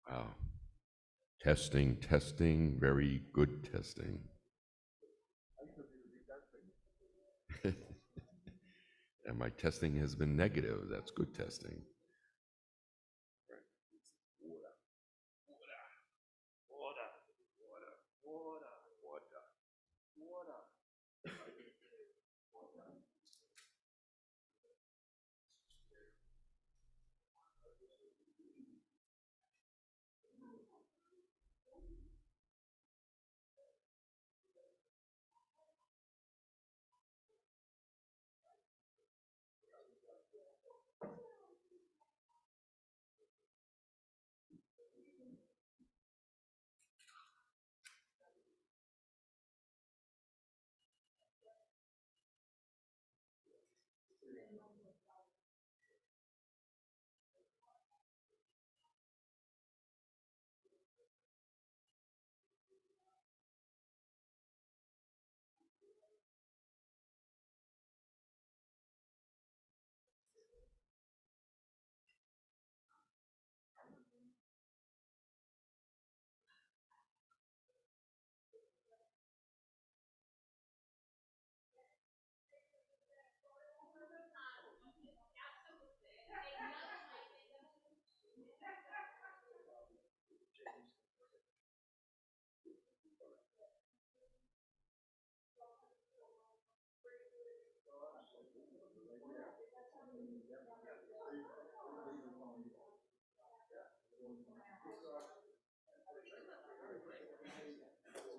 Wow. Testing, testing, very good testing. And my testing has been negative. That's good testing.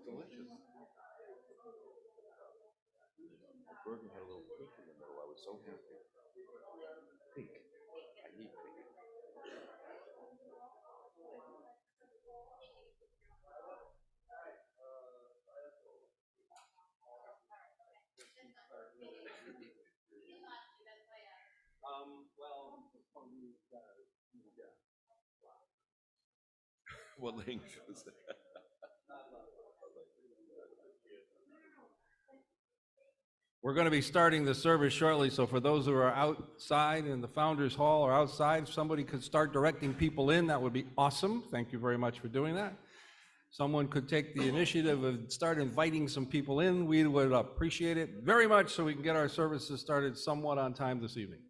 Delicious. The burger had a little pink in the middle. I was so happy. Pink. I need pink. What language was that? We're going to be starting the service shortly, so for those who are outside in the Founders Hall or outside, if somebody could start directing people in, that would be awesome. Thank you very much for doing that. Someone could take the initiative and start inviting some people in. We would appreciate it very much so we can get our services started somewhat on time this evening.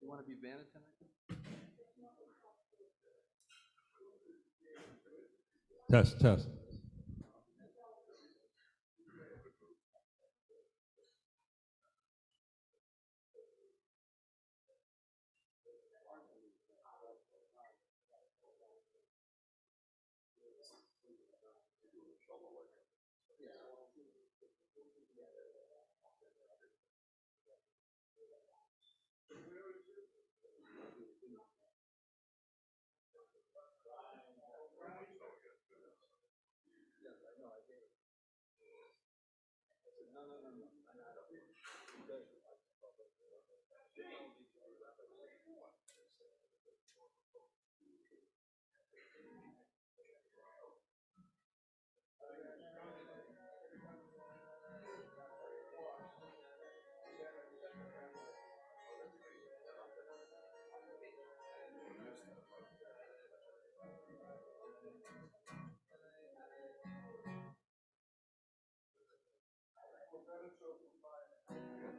You want to be banded tonight? Test, test.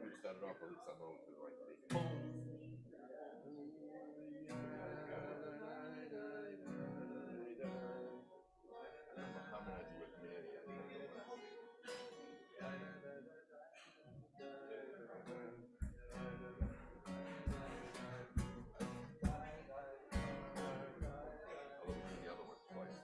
You started off, at least I know the right thing. I'm harmonizing with Manny. I listened to the other one twice.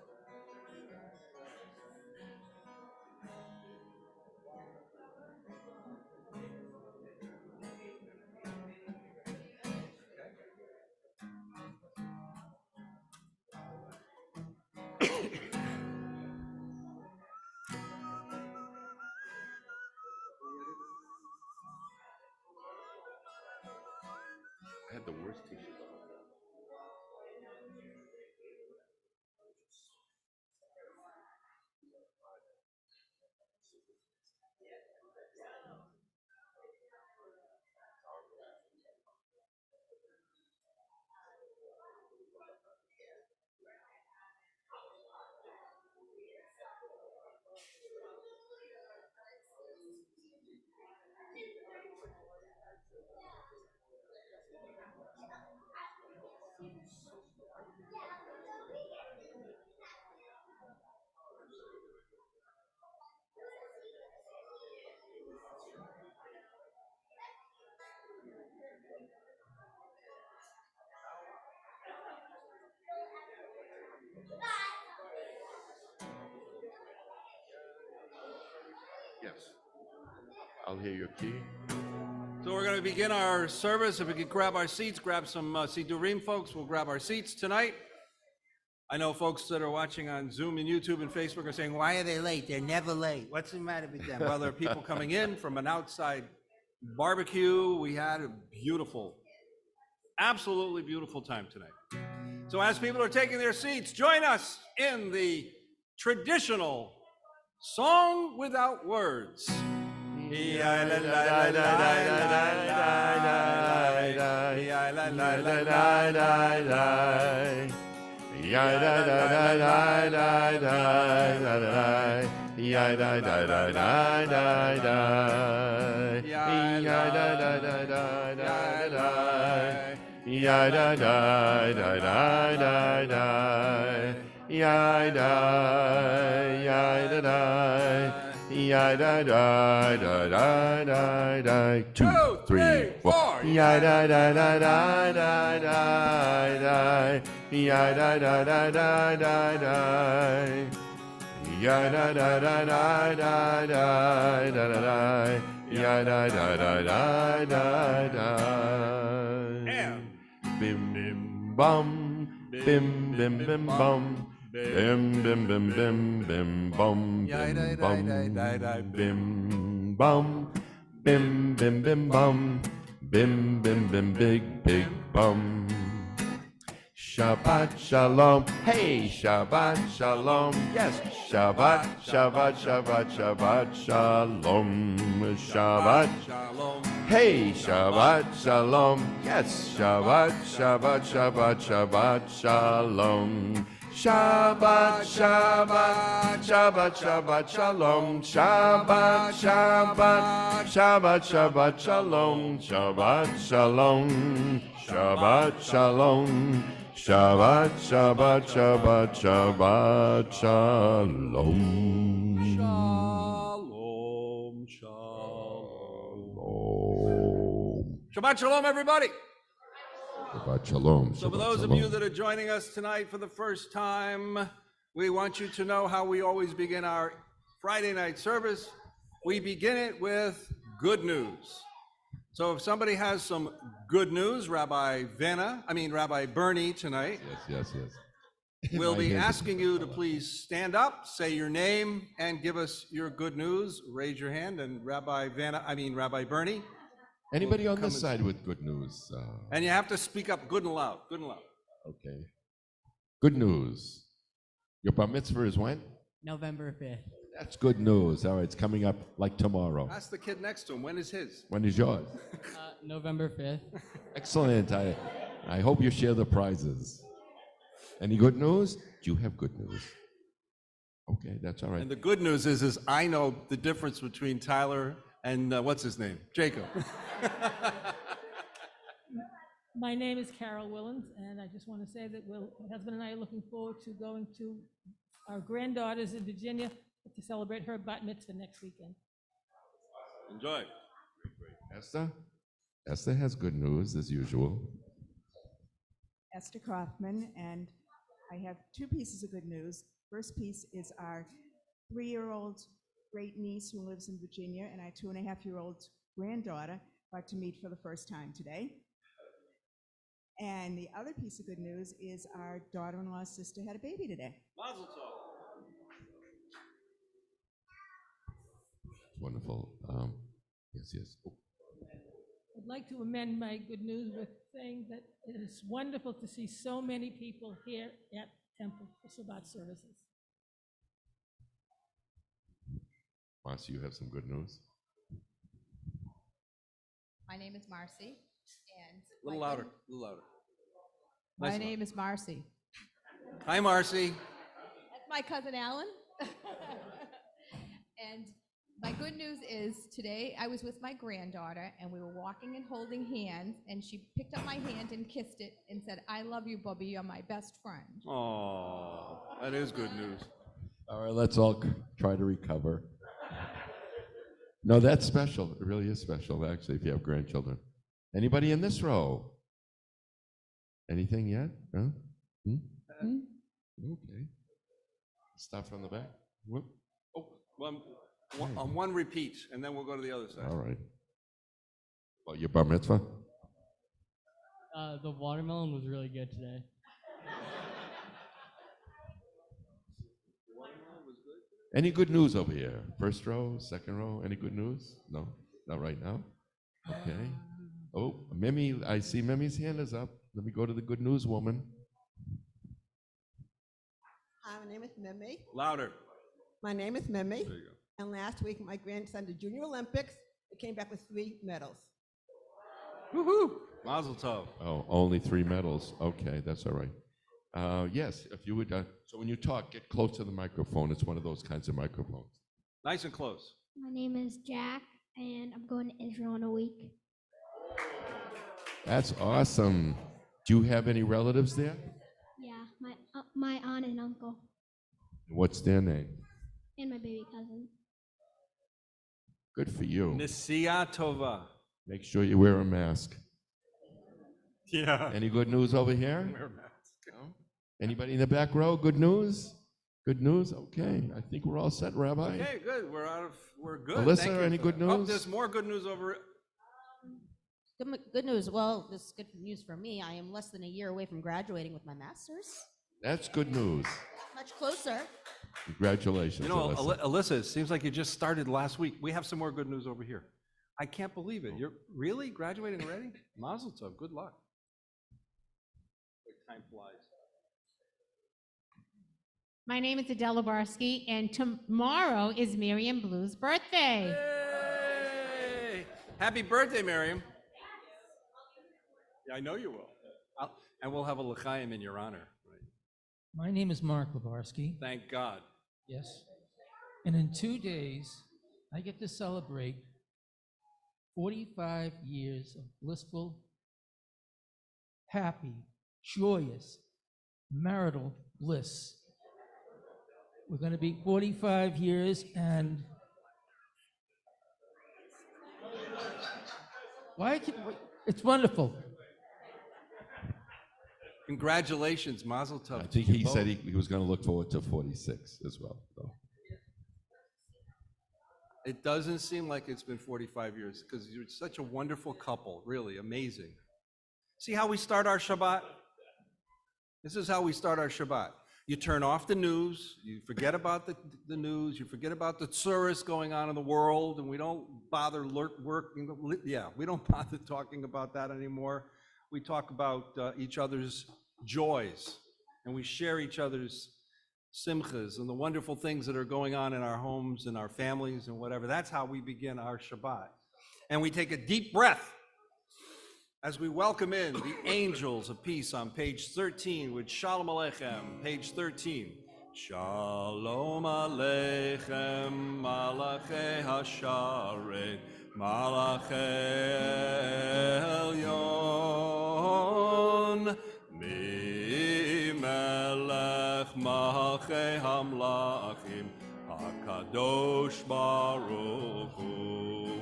I had the worst t-shirt on. Yes. I'll hear your key. So we're going to begin our service. If we could grab our seats, grab some Sidurim folks. We'll grab our seats tonight. I know folks that are watching on Zoom and YouTube and Facebook are saying, why are they late? They're never late. What's the matter with them? Well, there are people coming in from an outside barbecue. We had a beautiful, absolutely beautiful time tonight. So as people are taking their seats, join us in the traditional song without words. Two, three, four. And Bim bim bum, bim bim bim bum, bim bim bim bim bim bum, bim bum, bim bum, bim bim bim bum, bim bim bim big bum. Shabbat shalom, hey, Shabbat shalom, yes, Shabbat, Shabbat, Shabbat, Shabbat shalom, Shabbat shalom. Hey, Shabbat Shalom. Yes, Shabbat, Shabbat, Shabbat, Shabbat Shalom. Shabbat, Shabbat, Shabbat, Shabbat Shalom. Shabbat, Shabbat, Shabbat, Shabbat Shalom. Shabbat Shalom. Shabbat Shalom. Shabbat, Shabbat, Shabbat, Shabbat Shalom. Shalom, shalom. Shabbat shalom, everybody. Shabbat Shalom. So for those of you that are joining us tonight for the first time, we want you to know how we always begin our Friday night service. We begin it with good news. So if somebody has some good news, Rabbi Bernie tonight, Yes. we'll be asking you to please stand up, say your name, and give us your good news. Raise your hand, and Rabbi Bernie. Anybody on this side with good news? And you have to speak up good and loud, good and loud. Okay. Good news. Your bar mitzvah is when? November 5th. That's good news. All right, it's coming up like tomorrow. Ask the kid next to him, when is his? When is yours? November 5th. Excellent. I hope you share the prizes. Any good news? Do you have good news? Okay, that's all right. And the good news is I know the difference between Tyler and what's his name? Jacob. My name is Carol Willens, and I just want to say that my husband and I are looking forward to going to our granddaughters in Virginia to celebrate her bat mitzvah next weekend. Enjoy. Esther? Esther has good news as usual. Esther Kaufman, and I have two pieces of good news. First piece is our 3-year-old great niece who lives in Virginia, and our 2.5-year-old granddaughter got to meet for the first time today. And the other piece of good news is our daughter-in-law's sister had a baby today. Mazel tov. Wonderful. Yes. Oh. I'd like to amend my good news with saying that it is wonderful to see so many people here at Temple for Shabbat services. Marcy, you have some good news? My name is Marcy, and A little louder, a little louder. my Nice name is Marcy. Hi, Marcy. That's my cousin Alan. And my good news is today I was with my granddaughter and we were walking and holding hands, and she picked up my hand and kissed it and said, "I love you, Bubby. You're my best friend." Oh, that is good news. All right, let's all try to recover. No, that's special. It really is special, actually, if you have grandchildren. Anybody in this row? Anything yet? Huh? Okay. Start from the back. Whoop. Oh, well, One repeat, and then we'll go to the other side. All right. Well, your bar mitzvah? The watermelon was really good today. Any good news over here? First row, second row, any good news? No, not right now? Okay. Oh, Mimi, I see Mimi's hand is up. Let me go to the good news woman. Hi, my name is Mimi. Louder. My name is Mimi. There you go. And last week, my grandson did Junior Olympics. He came back with 3 medals. Woohoo! Mazel tov. Oh, only 3 medals. Okay, that's all right. Yes, if you would, so when you talk, get close to the microphone. It's one of those kinds of microphones. Nice and close. My name is Jack, and I'm going to Israel in a week. That's awesome. Do you have any relatives there? Yeah, my aunt and uncle, What's their name? and my baby cousin. Good for you. Nisiya tova. Make sure you wear a mask. Yeah. Any good news over here? No? Anybody in the back row? Good news? Good news? Okay. I think we're all set, Rabbi. Okay, good. We're good. Alyssa, Thank you any for good that. Oh, news? there's more good news over. Good news. Well, this is good news for me. I am less than a year away from graduating with my master's. That's good news. Much closer. Congratulations, You know, Alyssa. Alyssa, it seems like you just started last week. We have some more good news over here. I can't believe it. You're really graduating already? Mazel tov. Good luck. Time flies. My name is Adele Labarsky, and tomorrow is Miriam Blue's birthday. Yay! Happy birthday, Miriam. Yeah, I know you will. And we'll have a l'chaim in your honor. Right? My name is Mark Labarsky. Thank God. Yes. And in 2 days, I get to celebrate 45 years of blissful, happy, joyous, marital bliss. We're going to be 45 years, and it's wonderful. Congratulations, Mazel tov. I think to you he both. said he was going to look forward to 46 as well. So. It doesn't seem like it's been 45 years because you're such a wonderful couple, really amazing. See how we start our Shabbat? This is how we start our Shabbat. You turn off the news, you forget about the news, you forget about the tsuris going on in the world, and we don't bother we don't bother talking about that anymore. We talk about each other's joys, and we share each other's simchas and the wonderful things that are going on in our homes and our families and whatever. That's how we begin our Shabbat. And we take a deep breath as we welcome in the angels of peace on page 13 with Shalom Aleichem, page 13. Shalom Aleichem, Malachei Hasharet, Malachei Elyon, Melech Malachei Hamlachim, HaKadosh Baruch Hu.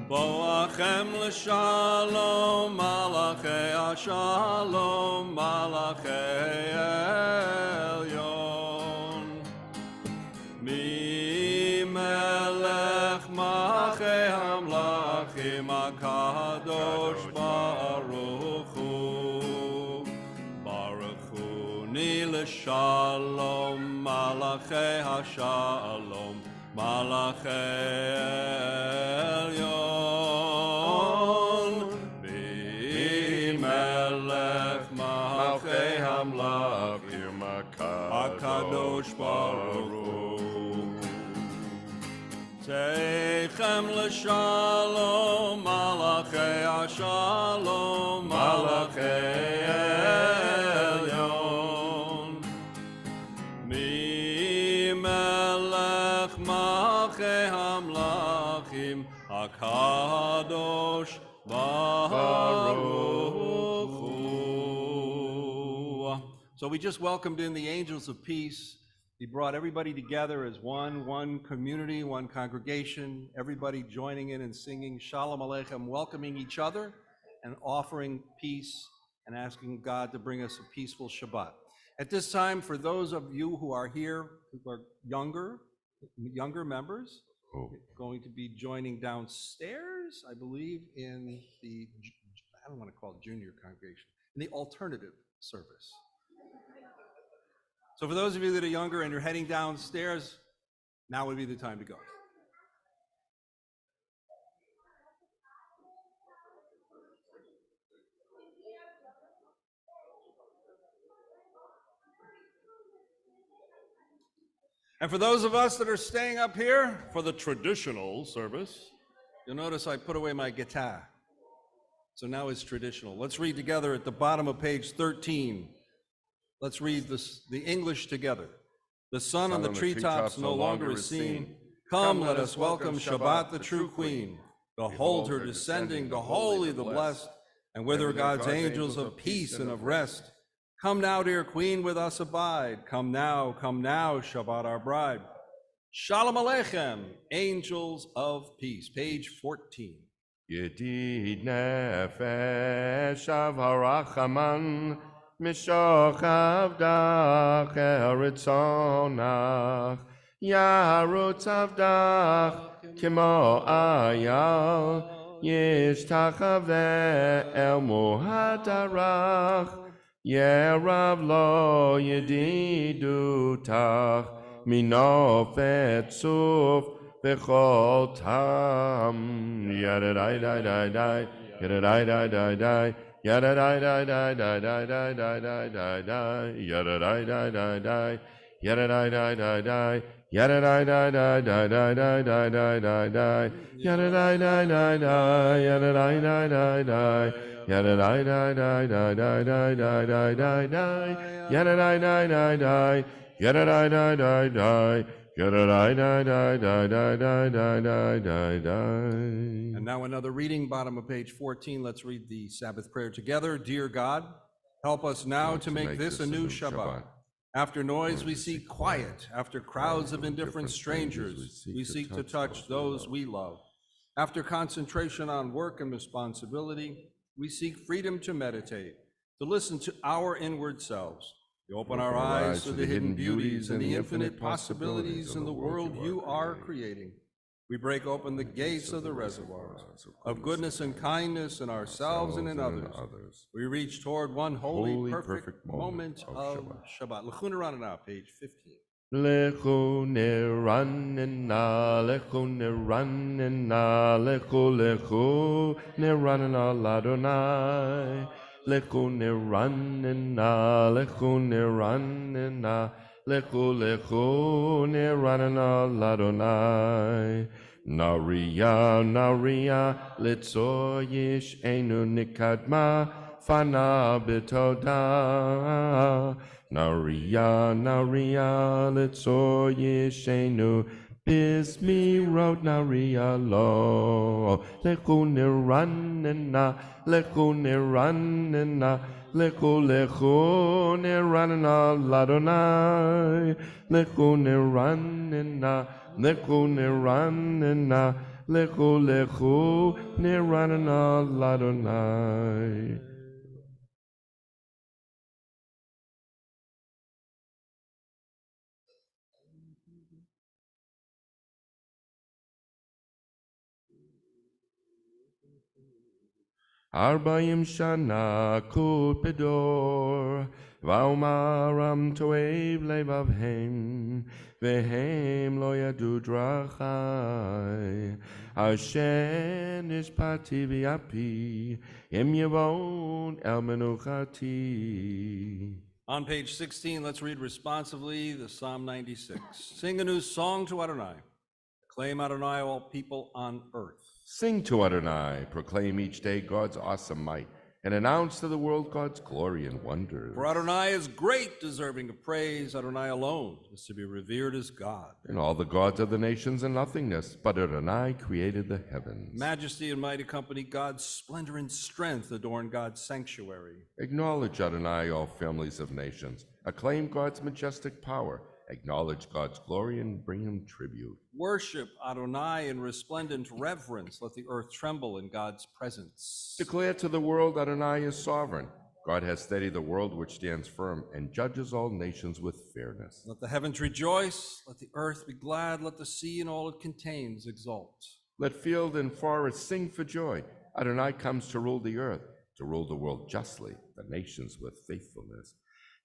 Boachem l'shalom, Malachei Hashalom, Malachei Elyon. Mi melech Malachei Hamlachim, HaKadosh Baruch Hu. Baruch Hu ni l'shalom, Malachei Hashalom, Malachei Elyon, B'melech Malachei Hamlachim, HaKadosh Baruch Hu. Teichem l'shalom, Malachei Hashalom, Malachei Elyon, Melech Malachei Hamlachim, HaKadosh Baruch Hu. So we just welcomed in the angels of peace. He brought everybody together as one community, one congregation, everybody joining in and singing Shalom Aleichem, welcoming each other and offering peace and asking God to bring us a peaceful Shabbat. At this time, for those of you who are here, who are younger, younger members Oh. going to be joining downstairs, I believe, in the, I don't want to call it junior congregation, in the alternative service. So for those of you that are younger and you're heading downstairs, now would be the time to go. And for those of us that are staying up here for the traditional service, you'll notice I put away my guitar. So now it's traditional. Let's read together at the bottom of page 13. Let's read the English together. The sun on the treetops no longer is seen. Come, let us welcome Shabbat, the true queen. Behold her descending, the holy, the blessed, and with her God's angels of peace and of rest. Come now, dear queen, with us abide. Come now, Shabbat our bride. Shalom Aleichem, angels of peace. Page 14. Yedid nefesh av harachaman mishoch avdach eritzonach yarutz avdach kimo ayal yishtachave el muhadarach yerav lo yedidutach minofet suf Bechol tam, yada dai dai dai dai, yada dai dai dai dai, yada dai dai dai dai dai dai dai dai dai dai, yada dai dai dai dai, yada dai dai dai dai, yada dai dai dai dai dai dai dai dai dai dai, yada dai dai dai dai, yada dai dai dai dai, yada dai dai dai dai dai dai dai dai dai dai, yada dai dai dai dai, yada dai dai dai dai. And now another reading, bottom of page 14. Let's read the Sabbath prayer together. Dear God, help us now to make this a new Shabbat. After noise, we seek quiet. After crowds of indifferent strangers, we seek to touch those we love. After concentration on work and responsibility, we seek freedom to meditate, to listen to our inward selves. You open our eyes to the hidden beauties and the infinite possibilities in the world you are creating. We break open the gates of the reservoirs of goodness and kindness in ourselves and in others. We reach toward one holy, perfect moment of Shabbat. L'chun Ranana, page 15. Lechu neranena, lechu neranena, lechu neranena ladonai. Lechu neranena, lechu neranena, lechu neranena ladonai. Naria, litzoyish enu nikadma, fana betoda. Naria, litzoyish enu, bismi rot naria lo. Lechu neranena, lechu neranena, lechu neranena ladonai. Lechu neranena, lechu neranena, lechu neranena ladonai. Arbaim shana kut bedor, va'umaram toev levavhem, vehem lo yadu drachai. Hashem nishpati v'yapi, im yevon el menuchati. On page 16, let's read responsively the Psalm 96. Sing a new song to Adonai. Acclaim Adonai, all people on earth. Sing to Adonai, proclaim each day God's awesome might, and announce to the world God's glory and wonders. For Adonai is great, deserving of praise. Adonai alone is to be revered as God. And all the gods of the nations are nothingness, but Adonai created the heavens. Majesty and might accompany God's splendor and strength adorn God's sanctuary. Acknowledge Adonai, all families of nations. Acclaim God's majestic power. Acknowledge God's glory and bring him tribute. Worship Adonai in resplendent reverence. Let the earth tremble in God's presence. Declare to the world Adonai is sovereign. God has steadied the world which stands firm and judges all nations with fairness. Let the heavens rejoice, let the earth be glad, let the sea and all it contains exult. Let field and forest sing for joy. Adonai comes to rule the earth, to rule the world justly, the nations with faithfulness.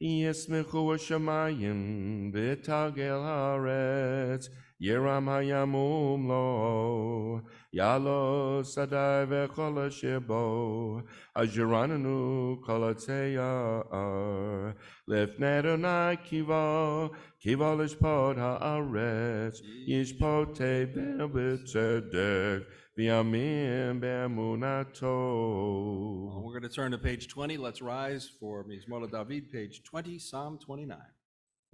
Yesmechu hashamayim v'tagel haaretz, Yeram hayamum lo, Yalo sadai v'chol asher bo, Ajirananu kol hatzeyar, Lifnei Adonai kiva, kiva lishpot haaretz, Yishpotei b'tzedek, v'yamim be'emunato. We're going to turn to page 20. Let's rise for Mizmor David, page 20, Psalm 29.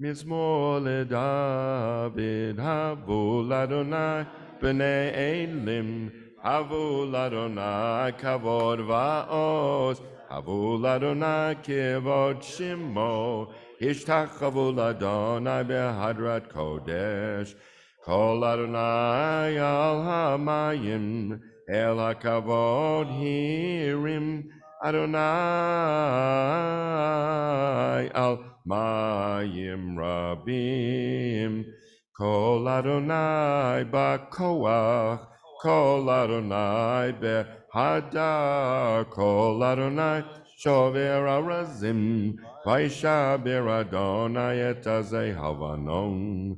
Mizmor leDavid, havu l'Adonai b'nei elim, havu l'Adonai kavod va'oz, havu l'Adonai kivod shimo, ishtachavu l'Adonai behadrat kodesh, kol Adonai al hamayim, el hakavod hirim, Adonai al mayim rabim, kol Adonai b'koach, kol Adonai behadar, kol Adonai shover arazim, vaishaber Adonai et azei havanon,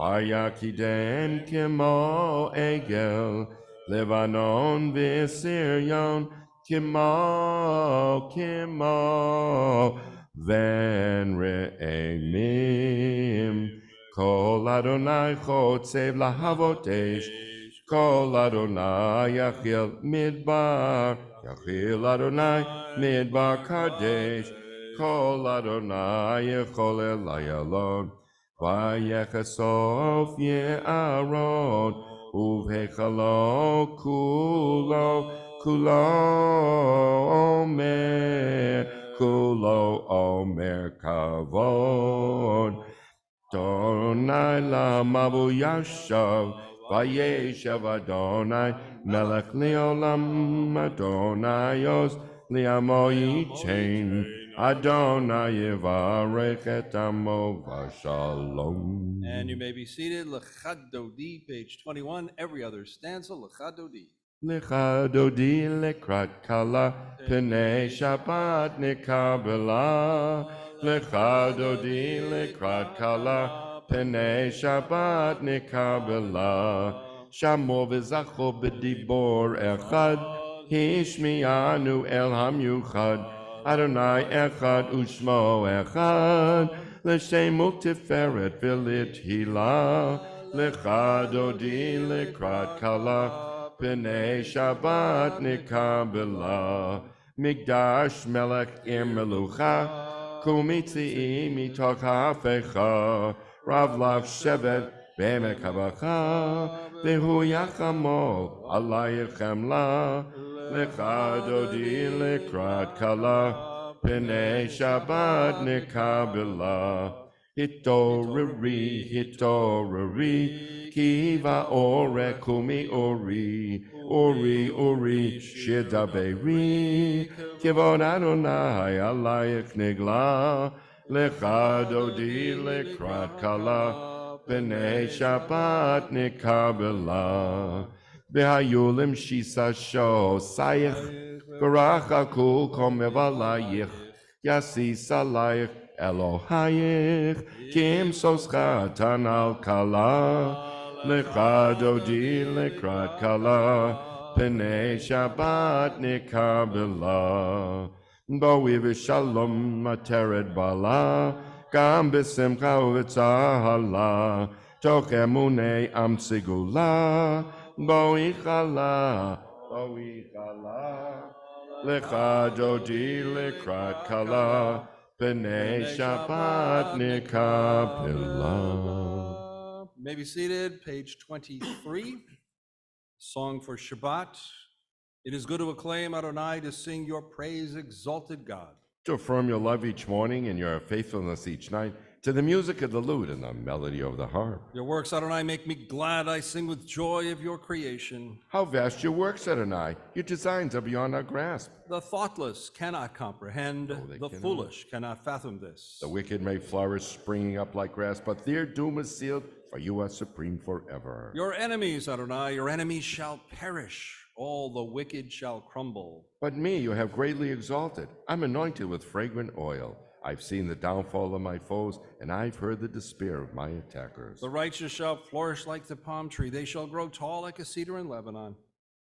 vayakidem kimo egel, Lebanon v'Sirion, Kimo, Ven Re'emim, Kol Adonai Chotzev Lahavotesh, Kol Adonai Yachil Midbar, Yachil Adonai Midbar Kadesh, Kol Adonai Yechol Elayalon, Vayechasof Ye'aron, Uvhechalo kulo omer kavod. Adonai lamavu yashav, vayeshav Adonai melech leolam, Adonai yos liamo yitain, Adonai yivarech et amo v'shalom. And you may be seated. Lechad Dodi, page 21. Every other stanza, Lechad Dodi. Lecha dodi lekrat kala, Pnei Shabbat nikabela. Lecha dodi lekrat kala, Pnei Shabbat nikabela. Shamo v'zacho b'dibor echad, Hishmianu el hamyuchad, Adonai echad ushmo echad, L'shemu tiferet v'lit hila. Lecha dodi lekrat kala, Pnei Shabbat nikabela, Migdash melech melucha, Kumitzi mitoch hafecha, Rav lav shevet be'emek havacha, Vehu yachamo alayich chemla, Lecha dodi lekrat kala, Pnei Shabbat nikabela, Hitorari, Kiva ore kumi ori, shidaberi, Kivon Adonai alayich nigla, Lecha dodi lekrat kala, Pnei Shabbat nikabela, V'hayulim shisa sho sayich, V'racha kul komevalayich, Yasis alayich Elohayich, Kim soscha tanal kala, Lecha dodi lekrat kala, Pnei Shabbat nikabela, Bo'i v'shalom materet bala, Gam b'simcha u'v'tzahala, Toch emunei am tzigula, Bo'i chala, Lecha dodi lekrat kala, Pnei Shabbat nikabela. May be seated, page 23. Song for Shabbat. It is good to acclaim Adonai, to sing your praise, exalted God. to affirm your love each morning and your faithfulness each night, to the music of the lute and the melody of the harp. Your works, Adonai, make me glad. I sing with joy of your creation. How vast your works, Adonai! Your designs are beyond our grasp. The thoughtless cannot comprehend. they The cannot. foolish cannot fathom this. The wicked may flourish, springing up like grass, but their doom is sealed, for you are supreme forever. Your enemies, Adonai, your enemies shall perish. All the wicked shall crumble. But me you have greatly exalted. I'm anointed with fragrant oil. I've seen the downfall of my foes, and I've heard the despair of my attackers. The righteous shall flourish like the palm tree. They shall grow tall like a cedar in Lebanon.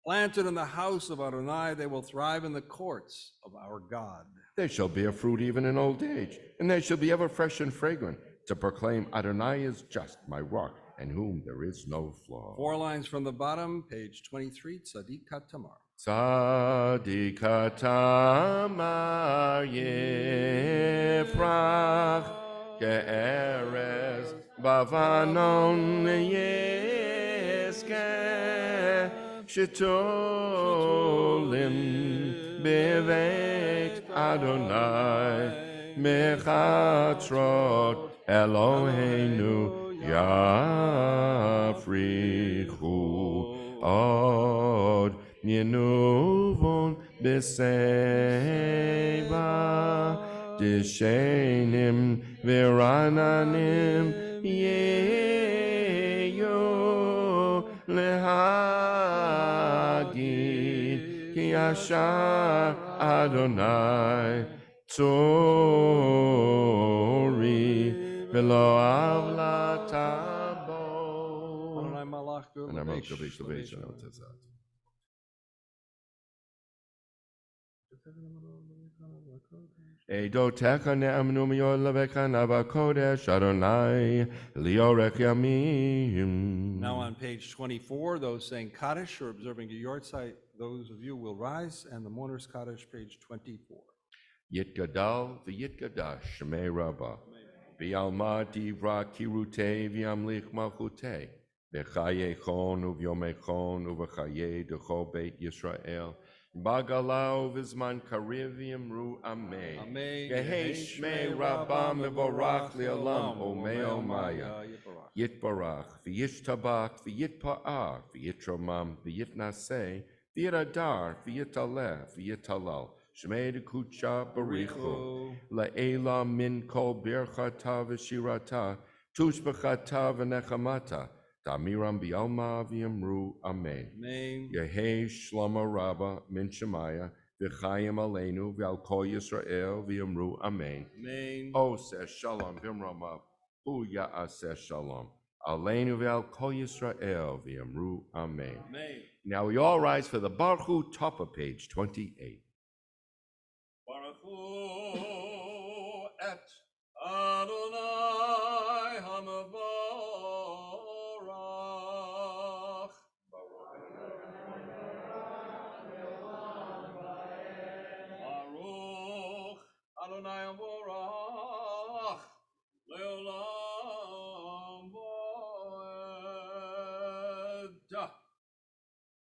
Planted in the house of Adonai, they will thrive in the courts of our God. They shall bear fruit even in old age, and they shall be ever fresh and fragrant, to proclaim Adonai is just, my rock, in whom there is no flaw. 4 lines from the bottom, page 23, Tzadikat Tamar. Tzadikat Tamar yefrach ke'erez bavanon yeskeh shetolim beveit Adonai mechatrot Eloheinu yafrichu od Yenuvon beseva dishenim verananim yeyo lehagid ki ashar Adonai tori velo avlatabo. Adonai malach gur And I'm lebesh, out lebesh, lebesh. Eidotecha ne'amnu miyor leveka navakodesh Adonai liorech yamim. Now on page 24, those saying Kaddish or observing a yortzeit, those of you will rise, and the mourner's Kaddish, page 24. Yitgadal v'yitgadash shemei rabba v'yalma divra kirute v'yamlich malchute v'chayechon uv'yomechon uv'chaye decho beit Yisrael Bagalau v'zman kariv v'yamru amen. Amen. Yehi shmei rabba mevorach li'olam omei omaya yitbarach v'yishtabach v'yitpa'ah v'yitramam v'yitnaseh v'yitadar v'yitaleh v'yitalal Shmei Kucha Barichu La'ela Min Kol Birchata V'Shirata Tushbachata V'Nechamata Tamiram Bialma V'Yamru Amen. Amen. Yehei Shlomo Rabba Min Shemaya V'Chayim Aleinu V'Al Kol Yisrael V'Yamru Amen. Amen. O says Shalom V'Mrama Hu Ya'aseh Shalom Aleinu V'Al Kol Yisrael V'Yamru Amen. Amen. Now we all rise for the Baruch Hu, top of page 28. Baruch Hu et Adonai HaMevorach. Baruch Adonai HaMevorach Leolam Voed.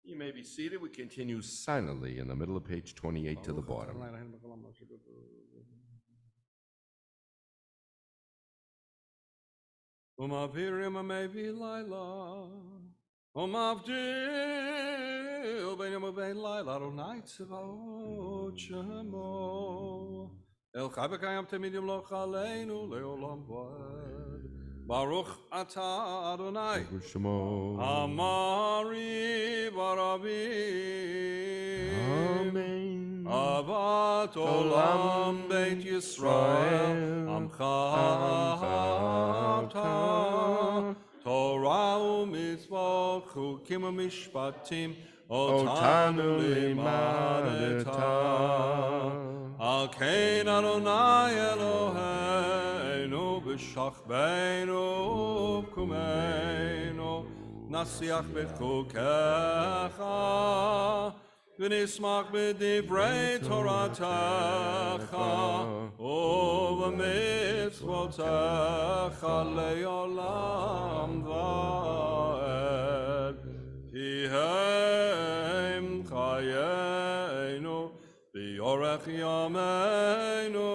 You may be seated. We continue silently in the middle of page 28 to the bottom. Umavirim amevi laila, umavdil beinim ubein laila, Adonai tzvaot shemo. El chai v'kayam temidim loch aleinu leolam voed. Baruch atah Adonai, Amari barabim. Amen. Avat olam beit Yisrael, Amcha Torah u'mitzvot, chukim u'mishpatim, otanu limadeta. Al kein Adonai Eloheinu, b'shachbeinu u'kumeinu, nasiach b'chukecha, v'nismach b'divrei Toratecha, u'v'mitzvotecha le'olam va'ed. Pihem chayenu Biorech yameinu,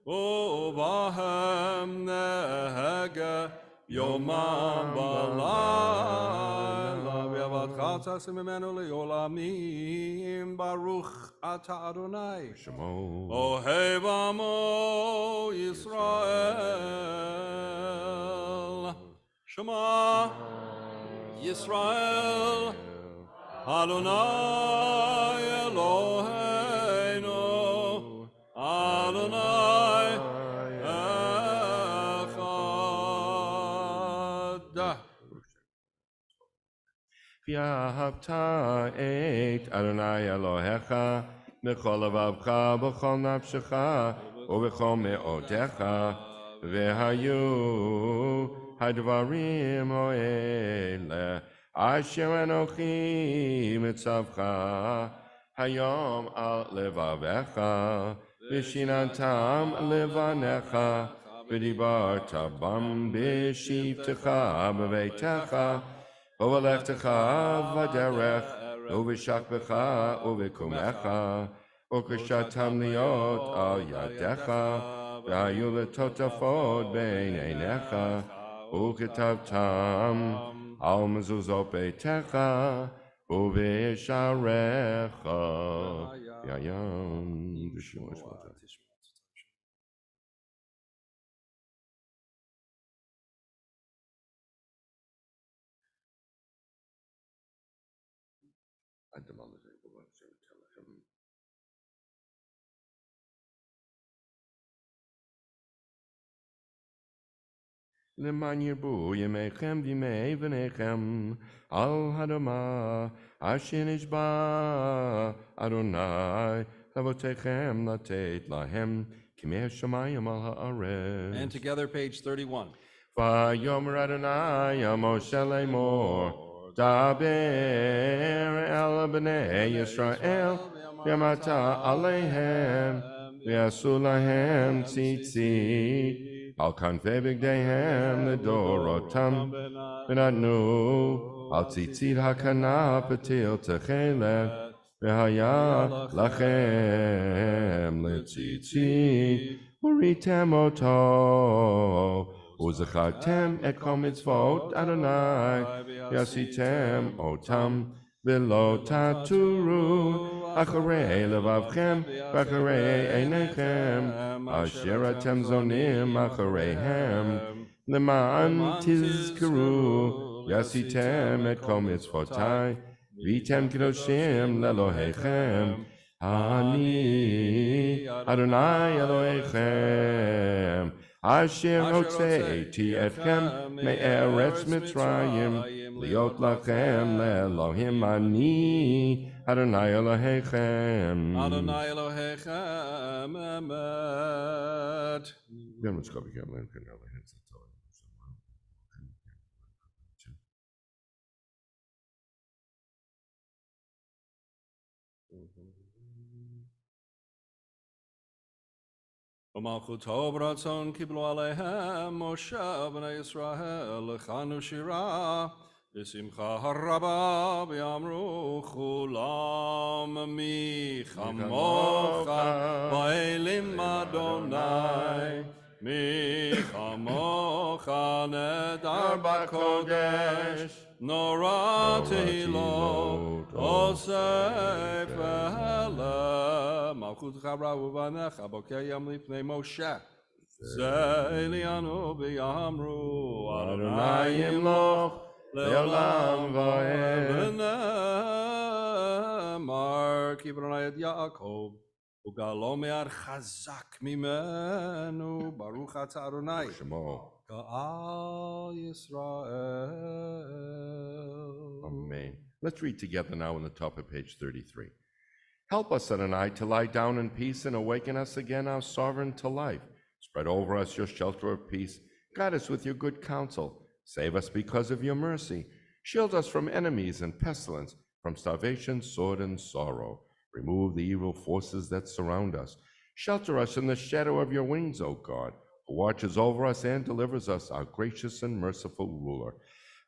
uvahem nehege, yomam balayla, v'yavatcha tasim imenu leolamim, baruch ata Adonai. Shemo. Ohev amo Yisrael. Shema Yisrael. Adonai Eloheinu. Adonai Echad. V'ahavta et Adonai Elohecha b'chol levavcha b'chol nafshecha u'b'chol me'odecha v'hayu hadvarim ha'ele asher anochi mitzavcha hayom al levavecha v'shinantam levanecha v'dibarta bam b'shivtecha b'veitecha Ovalechtecha v'derech, uv'shakbecha uv'kumecha, ukashatam liot al yadecha, v'hayu letotafod bein einecha, uketavtam al mezuzot beitecha, uv'yesharecha. V'yayam d'shemo shmata. Leman yirbu yemechem v'yimei v'nechem al hadoma asher nishba Adonai lavotechem latet lahem kimei shamayim al haaretz. And together, page 31. Vayomer Adonai Moshe lemor daber el bnei Yisrael v'yamata aleihem v'yasu lahem tzitzit al kanfei bigdeihem ledorotam v'natnu al tzitzit hakana patil techelet v'haya lachem letzitzit uritem oto Uzachatem et kol mitzvot Adonai Yasitem otam v'lo taturu acharei levavchem v'acharei einechem asher atem zonim achareihem leman tizkeru Yasitem et kol mitzvotai v'tem kedoshim lelohechem Ani Adonai Elohechem Asher hotzeiti etchem me'eretz Mitzrayim liot lachem le'elohim ani Adonai Elohechem. Adonai Elohechem emet. U'malchuto b'ratzon kiblu aleihem Moshe b'nei Yisrael lechanu shira v'simcha haraba v'yamru chulam mi chamocha v'elim Adonai mi chamocha nedar b'kodesh nora tehilot osef v'helem malchut chabra uvanecha bokeyam lifnei Moshe ze'elianu v'yamru Adonai yimloch le'olam va'ed v'nemar kibronai et Yaakov ugalo me'ar chazak mimenu baruch ata Adonai Ka'al Yisrael. Amen. Let's read together now on the top of page 33. Help us, Adonai, to lie down in peace and awaken us again, our sovereign, to life. Spread over us your shelter of peace. Guide us with your good counsel. Save us because of your mercy. Shield us from enemies and pestilence, from starvation, sword, and sorrow. Remove the evil forces that surround us. Shelter us in the shadow of your wings, O God, who watches over us and delivers us, our gracious and merciful ruler.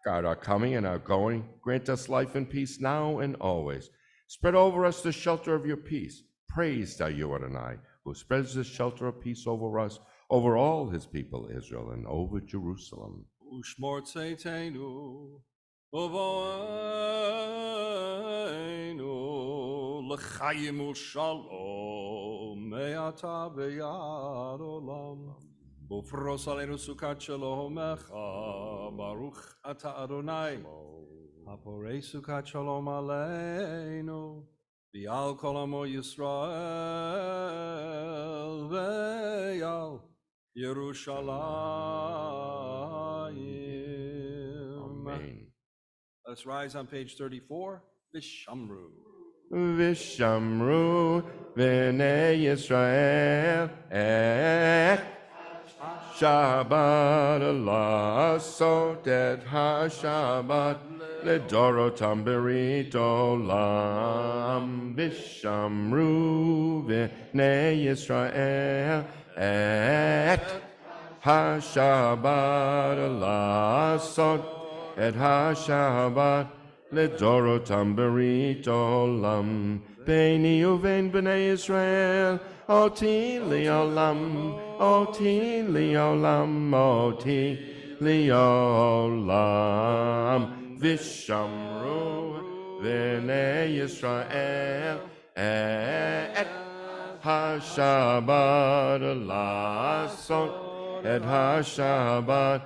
Guard our coming and our going. Grant us life and peace now and always. Spread over us the shelter of your peace. Praise thou you, Adonai, who spreads the shelter of peace over us, over all his people Israel, and over Jerusalem. Ushmor tzeitenu, uvoenu, l'chaim u'shalom, me'ata ve'yad olam. Ufros aleinu sukat shalomecha, baruch ata Adonai, haporei sukat shalom aleinu, v'al kol amo Yisrael, ve'al Yerushalayim. Amen. Let's rise on page 34. Vishamru. Vishamru v'nei Yisrael et Shabbat לעשות את השבת לדורותם ברית עולם. ושמרו בני ישראל את השבת לעשות את השבת לדורותם ברית עולם. ביני ובין בני ישראל אותי לעולם, אותי לעולם, אותי לעולם. ושמרו בני ישראל את השבת לעשות את השבת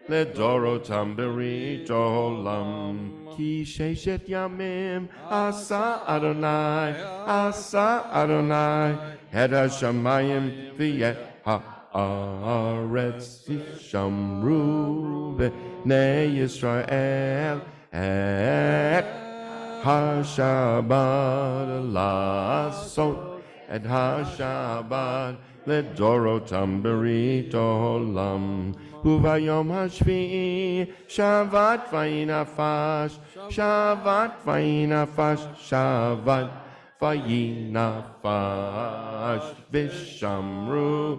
לדורותם ברית עולם. כי ששת ימים עשה אדוני, עשה אדוני את השמיים ואת הארץ. ושמרו בני ישראל את השבת לעשות את השבת לדורותם ברית עולם. וביום השביעי שבת ויהי נפש, שבת ויהי נפש, שבת ויהי נפש. ושמרו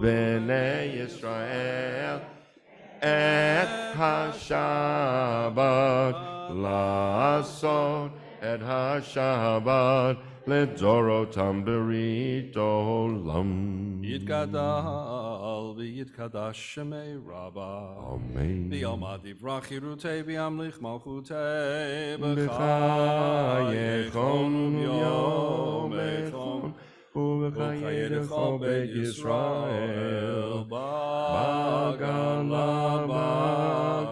בני ישראל את השבת לעשות את השבת לדורותם ברית עולם. יתגדל ויתקדש שמי רבה. אמן. ביומא דברה חירותי וימליך מלכותי בחייכם וביומכם ובחיי לכל בית ישראל בגלה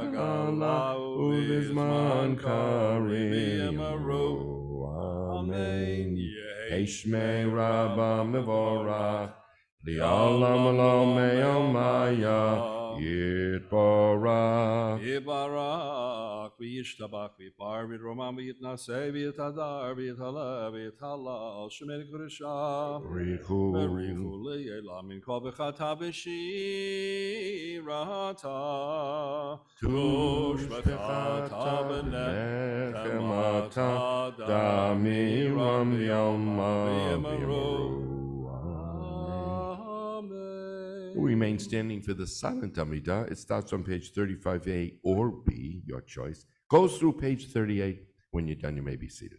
בגלה ובזמן קריב יאמרו אמן. יהי שמי רבה מבורך לעולם עולם יומיה יתברך. יברך וישתבח ויפאר ויתרומם ויתנשא ויתהדר ויתהלל ויתהלל שמי קדושה בריחו בריחו לעילא מן כל בחטא ושירתה תוש בחטא ונחמתה דמירם ויאמר ויאמרו. Remain standing for the silent Amidah. It starts on page 35A or B, your choice. Goes through page 38. When you're done, you may be seated.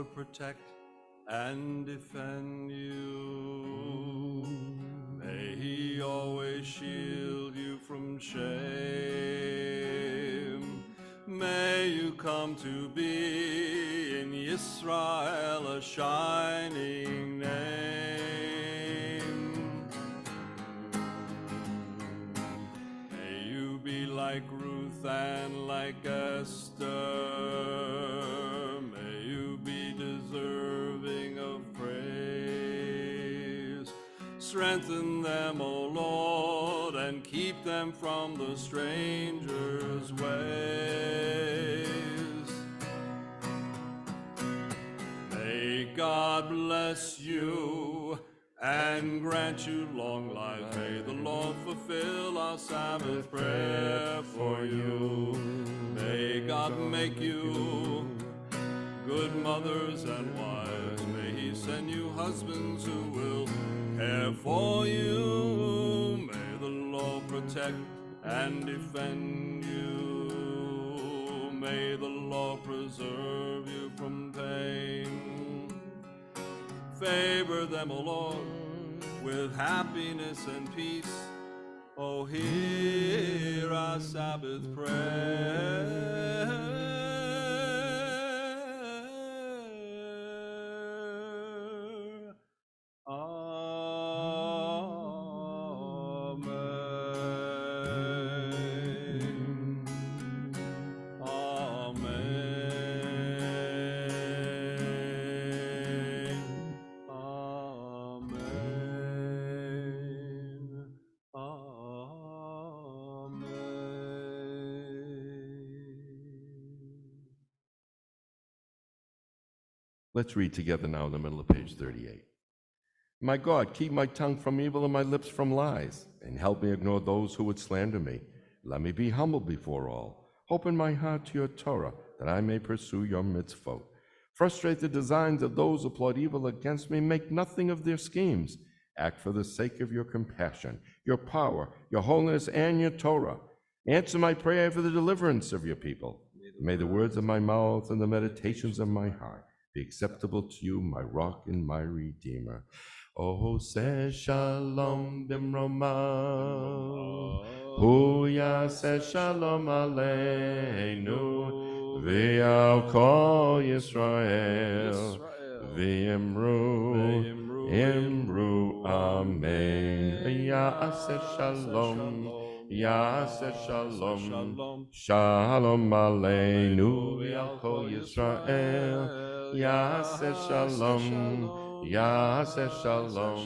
Lord protect and defend you. May he always shield you from shame. May you come to be in Israel a shining name. May you be like Ruth and like Esther. May you be deserving of praise. Strengthen them, O Lord, and keep them from the stranger's ways. May God bless you and grant you long life. May the Lord fulfill our Sabbath prayer for you. May God make you good mothers and wives. May he send you husbands who will care for you. May the Lord protect and defend you. May the Lord preserve you from pain. Favor them, O Lord, with happiness and peace. Oh, hear our Sabbath prayer. Let's read together now in the middle of page 38. My God, keep my tongue from evil and my lips from lies, and help me ignore those who would slander me. Let me be humble before all. Open my heart to your Torah, that I may pursue your mitzvot. Frustrate the designs of those who plot evil against me. Make nothing of their schemes. Act for the sake of your compassion, your power, your holiness, and your Torah. Answer my prayer for the deliverance of your people. May the words of my mouth and the meditations of my heart be acceptable to you, my rock and my redeemer. Oh, say shalom bimroma, hu yaseh shalom aleinu, v'al kol Yisrael, v'imru, amen. Yaseh shalom, yaseh shalom, shalom aleinu, v'al kol Yisrael. Yaseh shalom, Yaseh shalom,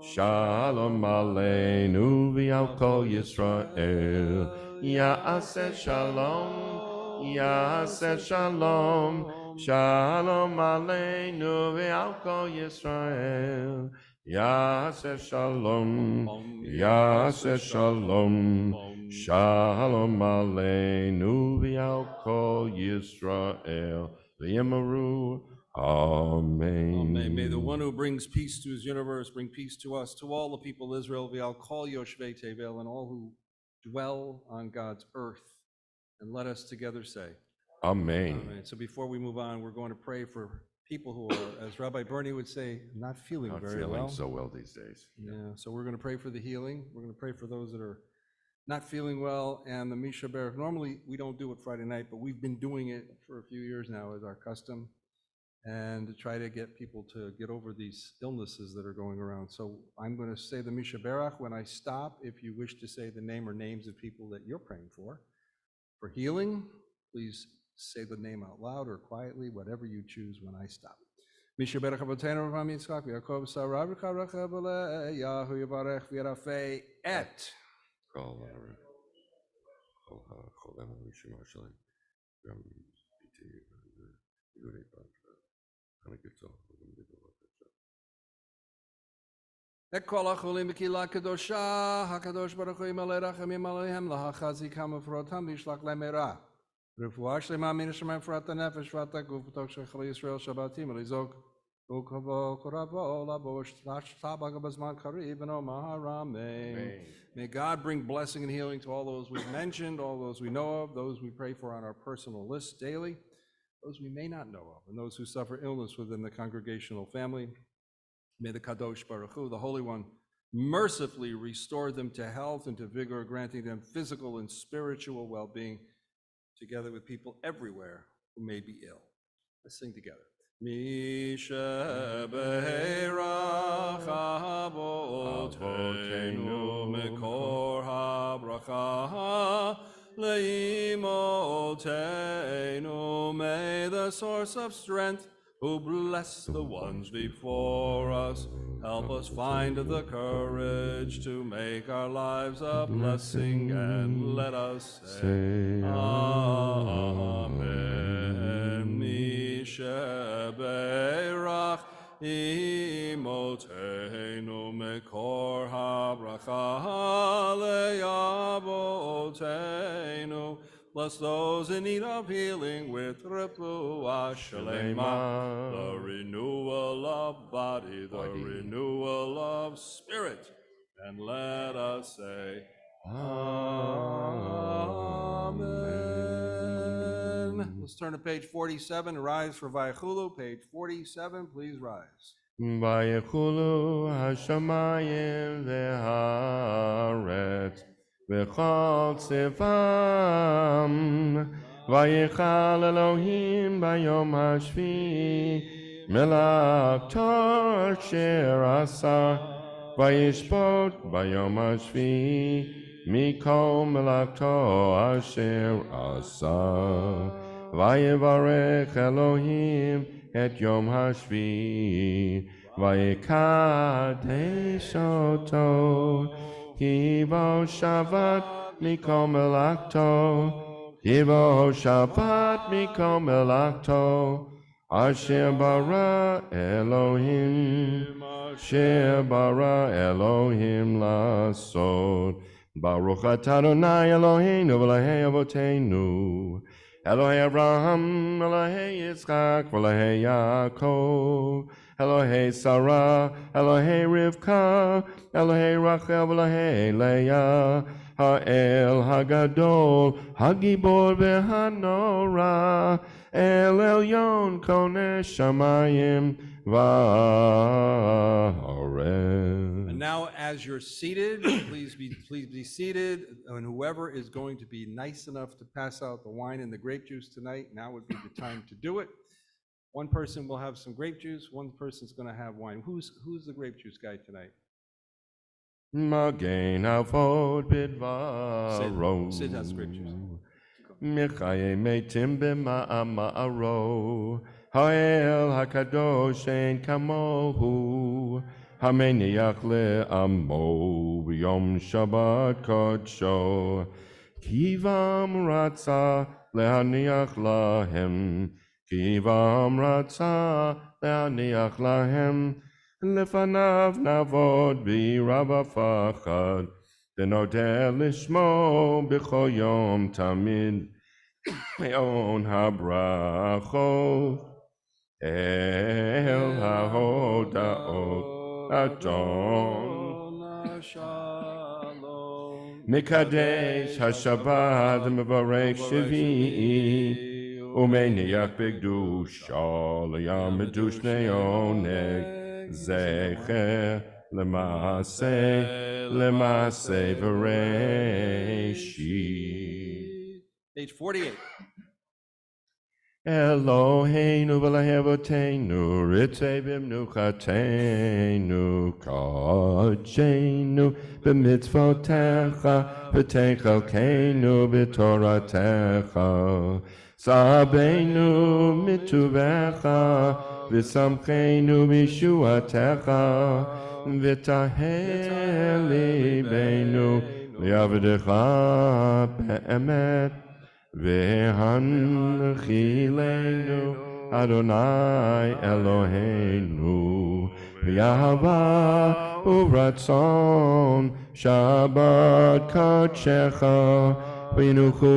shalom aleinu v'al kol Yisrael. Yaseh shalom, Yaseh shalom, shalom aleinu v'al kol Yisrael. Yaseh shalom, Yaseh shalom, shalom aleinu v'al kol Yisrael. V'yamaru, amen. Amen. May the one who brings peace to his universe bring peace to us, to all the people of Israel, v'al kol yoshvei tevel, and all who dwell on God's earth. And let us together say, Amen. Amen. So before we move on, we're going to pray for people who are, as Rabbi Bernie would say, not feeling Not very feeling well. so well these days. Yeah, so we're going to pray for the healing. We're going to pray for those that are not feeling well, and the Misha Berach. Normally, we don't do it Friday night, but we've been doing it for a few years now as our custom, and to try to get people to get over these illnesses that are going around. So I'm going to say the Misha Berach. When I stop, if you wish to say the name or names of people that you're praying for healing, please say the name out loud or quietly, whatever you choose when I stop. Misha Berach Avotenu Avraham Yitzchak Yaakov Sarah V'Karach Avale Yahu Yivarech V'Yarafei Et. Ekol acholim b'kila kadosha, hakadosh baruch hu yimalei rachamim aleihem lahachazikam ufrotam v'yishlach lem era. Refuah shlema min hashemayim frat hanefesh frat haguf b'tok shechal Yisrael shabbatim elizok ukavo koravo labo shtabag b'zman karib and omar amen. May God bring blessing and healing to all those we've mentioned, all those we know of, those we pray for on our personal list daily. those we may not know of, and those who suffer illness within the congregational family. May the Kadosh Baruch Hu, the Holy One, mercifully restore them to health and to vigor, granting them physical and spiritual well-being, together with people everywhere who may be ill. Let's sing together. Misha be'erach avotenu mekor habracha leimotenu. May the source of strength, who bless the ones before us, help us find the courage to make our lives a blessing, and let us say Amen. Misheberach imotenu mekor habracha le'avotenu. Bless those in need of healing with refuah shlema, the renewal of body, the renewal of spirit. And let us say, Amen. Let's turn to page 47, rise for Vayechulu. Page 47, please rise. Vayechulu hashamayim ve'haaretz v'chol tzifam, vayichal Elohim bayom hashvi melachto asher asa, vayishpot bayom hashvi mikol melachto asher asa, vayivarech Elohim et yom hashvi vayikadesh oto, kivo shavat mikol melachto, kivo shavat mikol melachto, asher bara Elohim, asher bara Elohim lasot. Baruch atah Adonai Eloheinu v'elahei avoteinu, Elohei Abraham, Elohei Yitzchak, Elohei Yaakov, Elohei Sarah, Elohei Rivka, Elohei Rachel, Elohei Leah, Ha'el Hagadol, Hagibor v'Hanora, El Elyon Koneh Shamayim v'Haaretz. And now, as you're seated, please be seated. And whoever is going to be nice enough to pass out the wine and the grape juice tonight, now would be the time to do it. One person will have some grape juice. One person's going to have wine. Who's the grape juice guy tonight? Magen avod bidvaro, Sid has grape juice. Michaye metim b'ma'amaro, Ha'el hakadosh ein kamohu, Hameniach le'amo b'yom Shabbat kodsho, Kivam ratza le'haniach lahem, Kivam ratza le'haniach lahem, Lefanav navod b'rava fachad, Denodeh lishmo b'chol yom tamid, Me'on habrachot, El hahodaot Adon, Mikadesh hashabbat mevarech shvi'i, Umeniach b'kedusha l'yamedu shnei oneg, Zecher L'maaseh v'reishit. Page 48. Eloheinu v'elahei avoteinu, ritzei b'mnuchateinu, kodshenu b'mitzvotecha, v'techelkeinu b'toratecha, sabeinu mituvecha, v'samcheinu b'shuatecha, v'tahel libeinu li'avadecha be'emet, V'hanchilenu Adonai Eloheinu, v'yahava uvratzon Shabbat kodshecha, v'yinuchu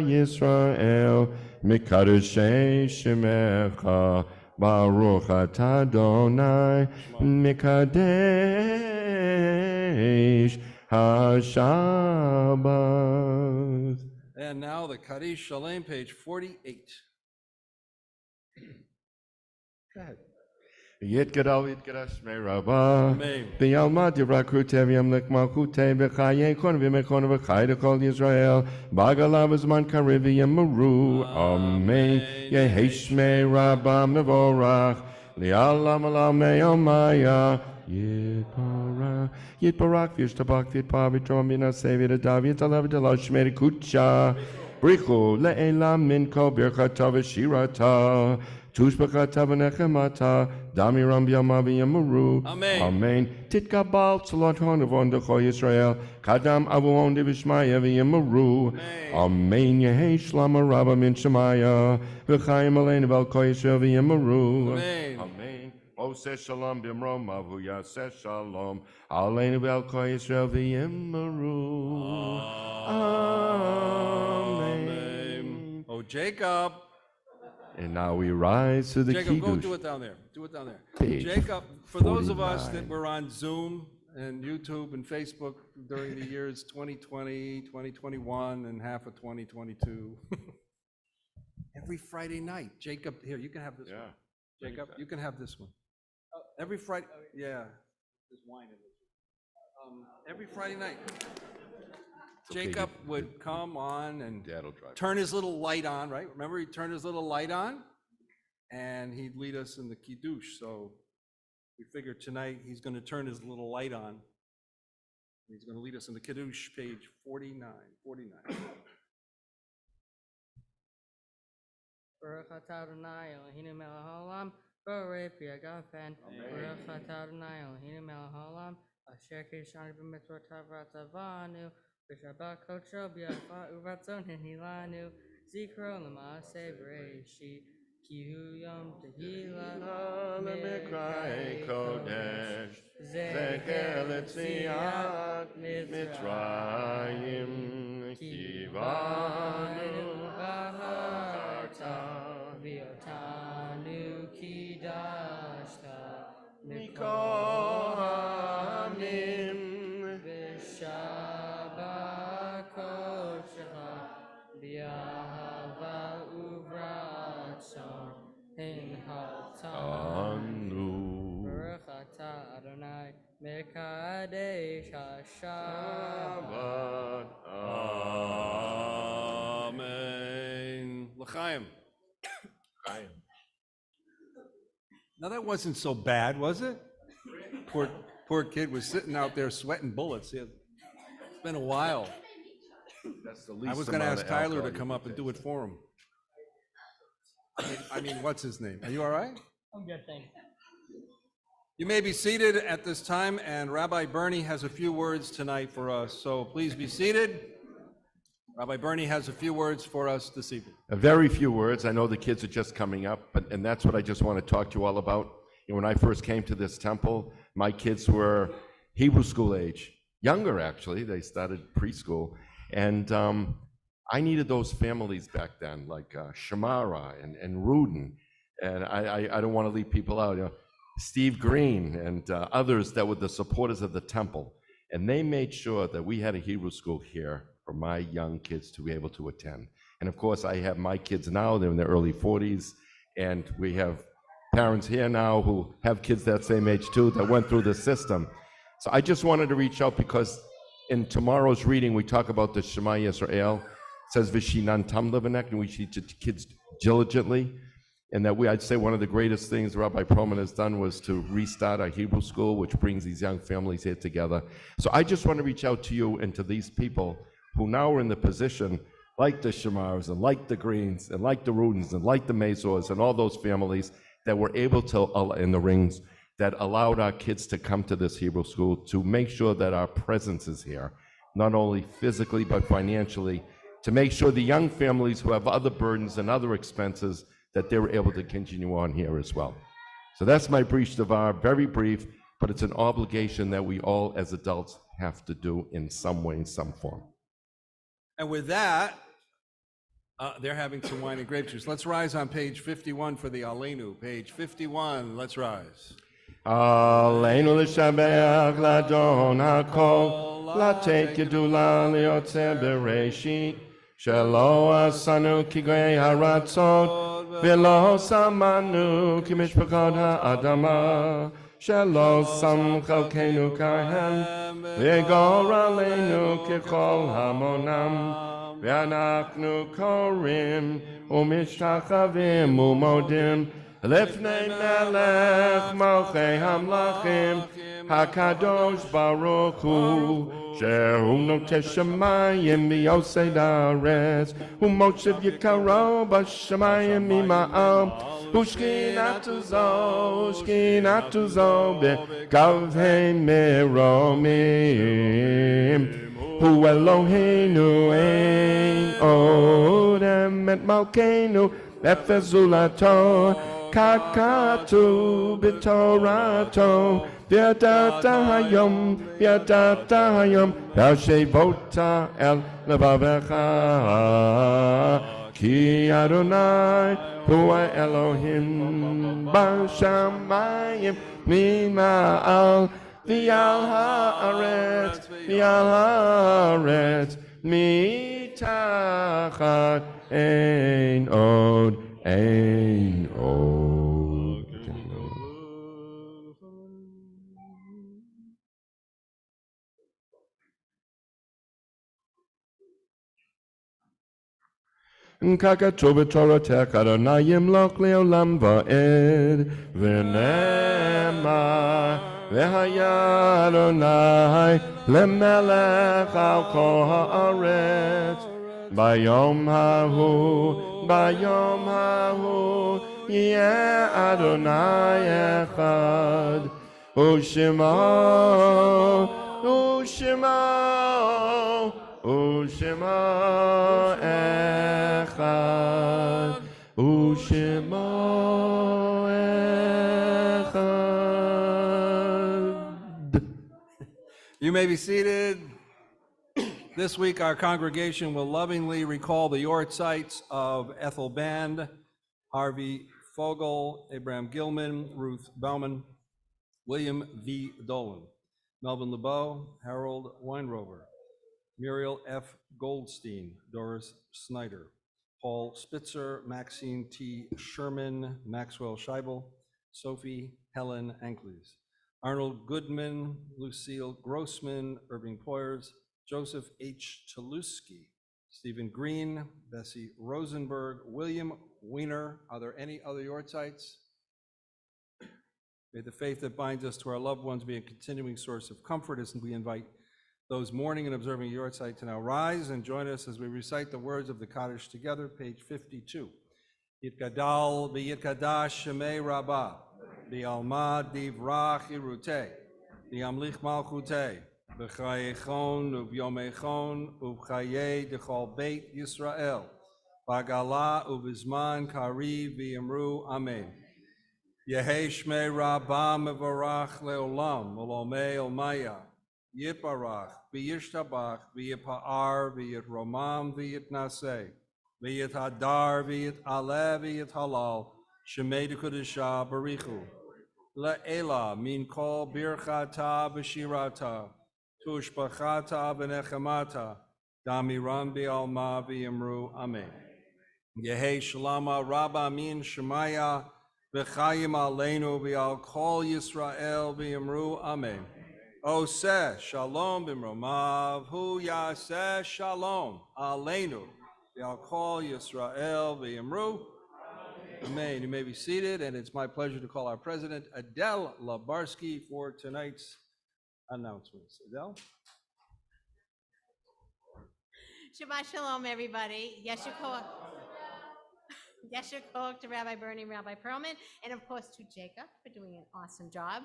Yisrael mikadeshei shemecha, Baruch atah Adonai mikadesh hashabbat. And now the Kaddish Shalem, page 48. Go ahead. Yitgadal Yitgadash Me Rabba. Amen. B'yalma Divrakute V'yamlik Malkute B'chaye Kon V'mekon V'chay Kol Yisrael. Bagalav Zman Kariv Yamaru. Amen. Yehesh Me Rabba Mevorach. Li'alam Alam Me'omaya. Yitbarak V'yishtabak V'yitpa V'yitrom B'na Sevi D'Dav Yitalav D'Lash Me Kucha. Brichu Le'elam Min Kol Birchata V'shirata. Tushbakata v'nechemata, damiram b'yamav yamaru. Amen. Amen. Titkabal tzalaton avon decho Yisrael, kadam avon devishmaya v'yamaru. Amen. Yehei shlama rabba min shemaya, v'chayim aleinu v'al ko Yisrael v'yamaru. Amen. Amen. Oseh shalom b'mrom avu yaseh shalom, aleinu v'al ko Yisrael v'yamaru. Amen. Oh, Jacob. And now we rise to the Jacob, go Kiddush. do it down there. Do it down there. Page Jacob, for those of us 49. that were on Zoom and YouTube and Facebook during the years 2020, 2021, and half of 2022, every Friday night, Jacob, here, you can have this one. Jacob, you can have this one. Every Friday, yeah. There's wine in it. Every Friday night, Jacob would come on and Dad'll drive. turn his little light on, right? Remember, he'd turn his little light on, and he'd lead us in the Kiddush. So we figured tonight he's going to turn his little light on. He's going to lead us in the Kiddush, page 49. Baruch atah Adonai Eloheinu melech haolam, borei pri hagafen. Baruch atah Adonai Eloheinu melech haolam, asher kishanu b'mitzvotav v'atzavanu, v'shabbat kodsho b'yafa u'ratzon hinilanu, zikro l'maaseh b'reishit, ki hu yom tehillah Mikrai Kodesh, Zecher Letziat Mitzrayim, Kivanu V'Harta, V'yotanu kidashta, Mikol Hamim, v'shabbat kodshecha, b'yahava uvratzon, hinhaltanu. Baruch atah Adonai, mekadesh hashabat. Amen. L'chaim. Now that wasn't so bad, was it? Poor kid was sitting out there sweating bullets. It's been a while. That's the I least was going to amount ask of Tyler alcohol to you come can up and taste. do it for him. I mean, what's his name? Are you all right? I'm good, thanks. You may be seated at this time, and Rabbi Bernie has a few words tonight for us. So please be seated. Rabbi Bernie has a few words for us this evening. A very few words. I know the kids are just coming up, and that's what I just want to talk to you all about. You know, when I first came to this temple, my kids were Hebrew school age, younger actually. They started preschool, and I needed those families back then, like Shamara and Rudin, and I don't want to leave people out. You know, Steve Green and others that were the supporters of the temple, and they made sure that we had a Hebrew school here for my young kids to be able to attend. And of course, I have my kids now, they're in their early 40s, and we have parents here now who have kids that same age too that went through the system. So I just wanted to reach out because in tomorrow's reading, we talk about the Shema Yisrael. It says, Vishinan Tam Levanek, and we teach kids diligently. And that I'd say one of the greatest things Rabbi Perlman has done was to restart our Hebrew school, which brings these young families here together. So I just want to reach out to you and to these people who now are in the position, like the Shamars and like the Greens and like the Rudins and like the Mazors and all those families that were able to, in the rings, that allowed our kids to come to this Hebrew school to make sure that our presence is here, not only physically but financially, to make sure the young families who have other burdens and other expenses that they were able to continue on here as well. So that's my brief davar, very brief, but it's an obligation that we all as adults have to do in some way, in some form. And with that, they're having some wine and grape juice. Let's rise on page 51 for the Aleinu. Page 51, let's rise. Aleinu l'shabeach l'adon hakol, l'teit gedula liyotzeh bereshit, שלא עשנו כגוי הרצון, ולא שמענו כמשפחות האדמה, שלא שם חלקנו כהם, וגורלנו ככל המונם, ואנחנו קוראים ומשתחווים ומודים לפני מלך מלכי המלכים, הקדוש ברוך הוא, שהוא נוטה שמיים ויוסד הארץ, ומוצב יקרו בשמיים ממעל, ושכינתו זו בגבי מרומים. הוא אלוהינו אין עוד אמת מלכנו, אפס זולתו, ככתוב בתורתו, וידעת היום, והשבות אל לבבך, כי אדוני הוא האלוהים בשמיים ממעל, ועל הארץ מתחת אין עוד. ככתוב בתורתך, אדוני ימלוך לעולם ועד, ונאמר, והיה אדוני למלך על כל הארץ. ביום ההוא יהיה אדוני אחד, ושמו אחד, You may be seated. This week, our congregation will lovingly recall the Yortzites of Ethel Band, Harvey Fogel, Abraham Gilman, Ruth Bauman, William V. Dolan, Melvin LeBeau, Harold Weinrover, Muriel F. Goldstein, Doris Snyder, Paul Spitzer, Maxine T. Sherman, Maxwell Scheibel, Sophie Helen Ankleys, Arnold Goodman, Lucille Grossman, Irving Poyers, Joseph H. Chaluski, Stephen Green, Bessie Rosenberg, William Weiner. Are there any other Yortzites? May the faith that binds us to our loved ones be a continuing source of comfort as we invite those mourning and observing Yortzeit to now rise and join us as we recite the words of the Kaddish together, page 52. Yitgadal v'yitkadash shemei rabbah, v'alma divrach irutei, v'yamlich malchutei, v'chayechon uv'yomechon uv'chayei dechol beit Yisrael, v'agala uv'zman kariv v'yamru amen. Yehei shmei rabbah mevarach leolam, olomei olmaya, Yitbarach, v'yishtabach, v'yipa'ar, v'yitromam, v'yitnaseh, v'yithadar, v'yitaleh, v'yithalal, shemei d'kudashah barichu. Le'ela min kol birchata v'shirata, tushbachata v'nechemata, damiran b'alma v'yamru amen. Yehei shalama rabba min shemaya, v'chayim aleinu v'al kol Yisrael v'yamru amen. Oseh shalom b'mromav, hu yaseh shalom aleinu, v'al kol Yisrael v'yamru. Amen. You may be seated, and it's my pleasure to call our president, Adele Labarsky, for tonight's announcements. Adele? Shabbat shalom, everybody. Yeshua Koach to Rabbi Bernie and Rabbi Perlman, and of course to Jacob for doing an awesome job.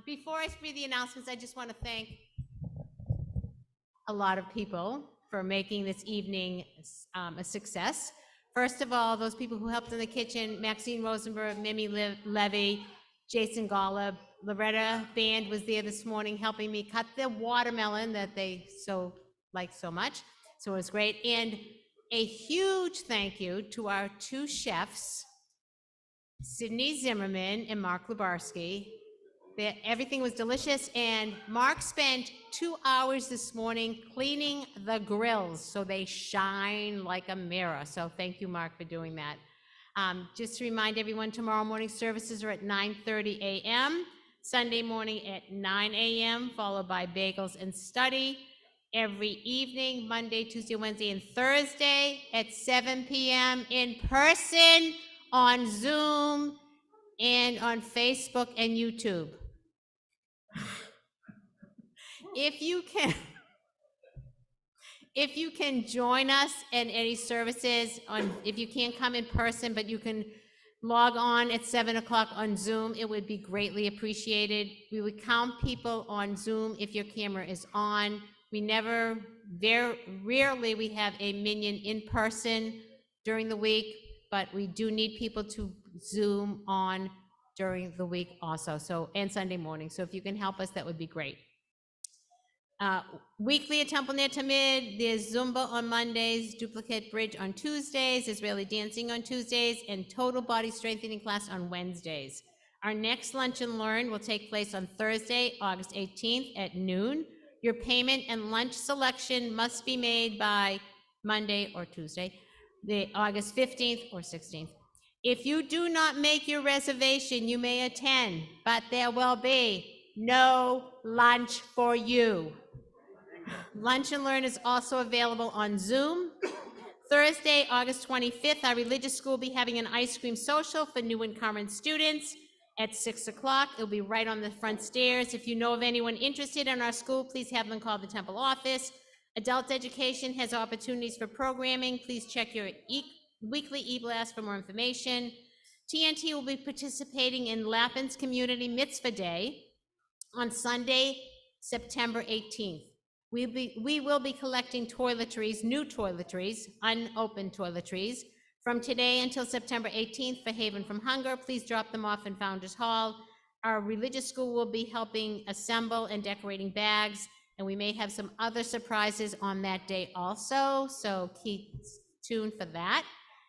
Before I read the announcements, I just want to thank a lot of people for making this evening a success. First of all, those people who helped in the kitchen, Maxine Rosenberg, Mimi Levy, Jason Golub, Loretta Band was there this morning helping me cut the watermelon that they like so much. So it was great. And a huge thank you to our two chefs, Sydney Zimmerman and Mark Lubarsky, Everything was delicious, and Mark spent 2 hours this morning cleaning the grills so they shine like a mirror. So thank you, Mark, for doing that. Just to remind everyone, tomorrow morning services are at 9:30 a.m., Sunday morning at 9 a.m., followed by bagels and study. Every evening, Monday, Tuesday, Wednesday, and Thursday at 7 p.m. in person, on Zoom, and on Facebook and YouTube. If you can join us in any services if you can't come in person, but you can log on at 7 o'clock on Zoom, it would be greatly appreciated. We would count people on Zoom if your camera is on. Very rarely we have a minion in person during the week, but we do need people to Zoom on during the week also, and Sunday morning. So if you can help us, that would be great. Weekly at Temple Ner Tamid, there's Zumba on Mondays, duplicate bridge on Tuesdays, Israeli dancing on Tuesdays, and total body strengthening class on Wednesdays. Our next Lunch and Learn will take place on Thursday, August 18th at noon. Your payment and lunch selection must be made by Monday or Tuesday, the August 15th or 16th. If you do not make your reservation, you may attend, but there will be no lunch for you. Lunch and Learn is also available on Zoom. Thursday, August 25th, our religious school will be having an ice cream social for new and current students at 6 o'clock. It'll be right on the front stairs. If you know of anyone interested in our school, please have them call the Temple office. Adult education has opportunities for programming. Please check your weekly e-blast for more information. TNT will be participating in Lappin's Community Mitzvah Day on Sunday, September 18th. We will be collecting toiletries, new toiletries, unopened toiletries, from today until September 18th for Haven from Hunger. Please drop them off in Founders Hall. Our religious school will be helping assemble and decorating bags, and we may have some other surprises on that day also, so keep tuned for that.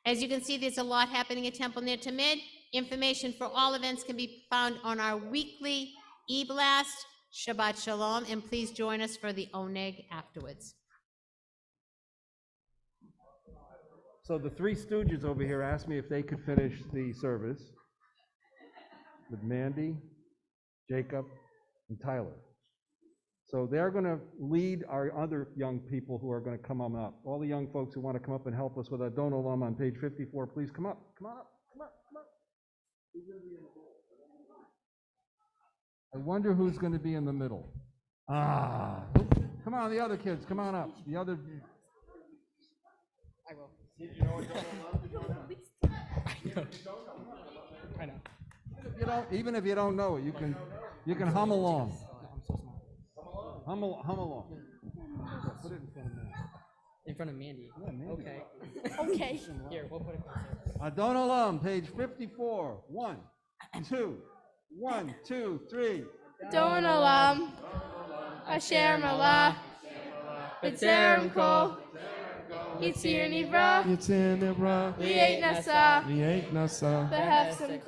As you can see, there's a lot happening at Temple Ner Tamid. Information for all events can be found on our weekly e-blast. Shabbat Shalom, and please join us for the Oneg afterwards. So the Three Stooges over here asked me if they could finish the service with Mandy, Jacob, and Tyler. So they're going to lead our other young people who are going to come on up. All the young folks who want to come up and help us with our Don Olam on page 54, please come up. Come on up. Come up. Come up. I wonder who's going to be in the middle. Come on, the other kids, come on up. The other. I will. I know. Even if you don't know it, you can hum along. Hum along. Put it in front of me. In front of Mandy. Yeah, Mandy. Okay. Okay. Here, we'll put it closer. Adon Olam, page 54. 1, 2. 1, 2, 3. Adon Olam, Asher Malah, B'Tselem Kol, Yitzir Nivra, Li'et Nasa, Behefsim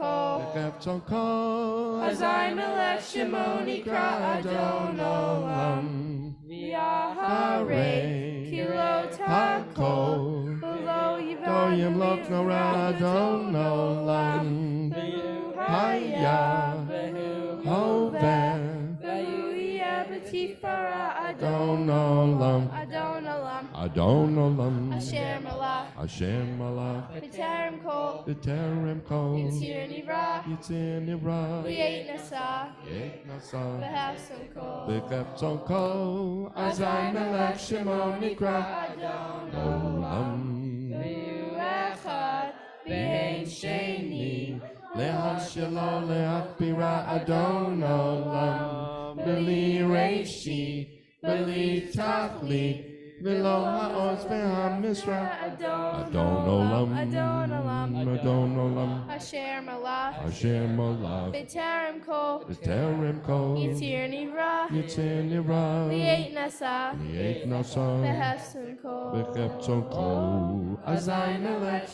Kol, Azai Melech Shemo Nikra Adon Olam, V'Yaharei Kilot HaKol, V'lo Yivam Nora Adon Olam, V'Haya, V'Hover, V'Yuya B'Tifara Adon Olam, Adon Olam, Adon Olam, Asher Malach, Asher Malach, B'Terem Kol, B'Terem Kol, Yitzir Nivra, Yitzir Nivra, Li'et Nasa, Li'et Nasa, Behefsim Kol, B'Kepton Kol, Azai Melech Shemo Nikra, Adon Olam, V'Yu Echad, V'Ein Sheni, Le'Hashelo Le'Achbira Adon Olam, B'Li Reishi, B'Li Tachli, V'Lo Ha'oz V'Ha'Misra, Adon Olam, Adon Olam, Adon Olam, Asher Malach, Asher Malach, B'Terem Kol, B'Terem Kol, Yitzir Nivra, Yitzir Nivra, Li'et Nasa, Li'et Nasa, Behefsim Kol, B'Kepton Kol, Azai Melech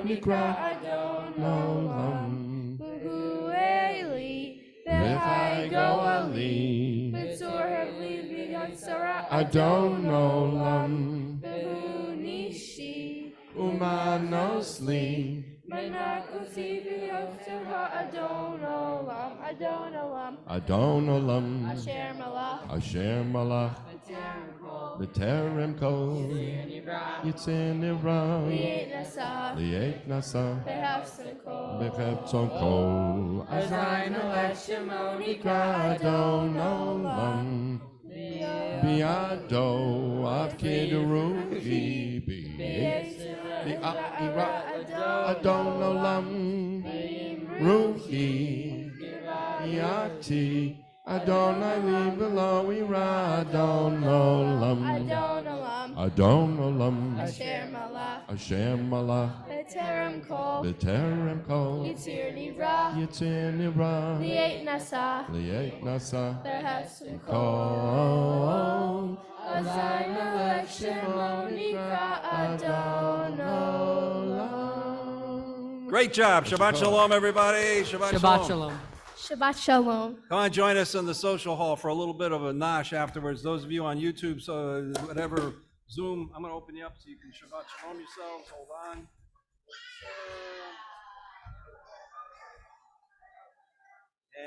Nikra Adon Olam, Uhu Eli, V'Chai Goali, Bitsur Havli Yatsara, Adonolam, Behunishi, Umanosli, Manakusi Vyotara, Adonolam, Adonolam, Adonolam, Asher Malach, Asher Malach, B'terem Kol, Yitzin Liet Nasa, Liet Nasa, Behafson Kol, Bechepson Kol, Azayin Aleshimoni Adonolam, Biado Avkid Ruhi, Adonolam, Ruhi, Yati, Adonai li below ira, Adonolam, Adonolam, Adonolam, Asher Malach, Asher Malach, Beterem Kol, B'terem Kol, Yitzir Nivra, Yitzir Nira, Liet Nasa, Liet Nasa, Behafson Kol, Azayin Aleshimoni Adonolam. Great job. Shabbat shalom, everybody. Shabbat shalom. Shabbat Shalom. Come on, join us in the social hall for a little bit of a nosh afterwards. Those of you on YouTube, so whatever, Zoom, I'm going to open you up so you can Shabbat shalom yourselves. Hold on.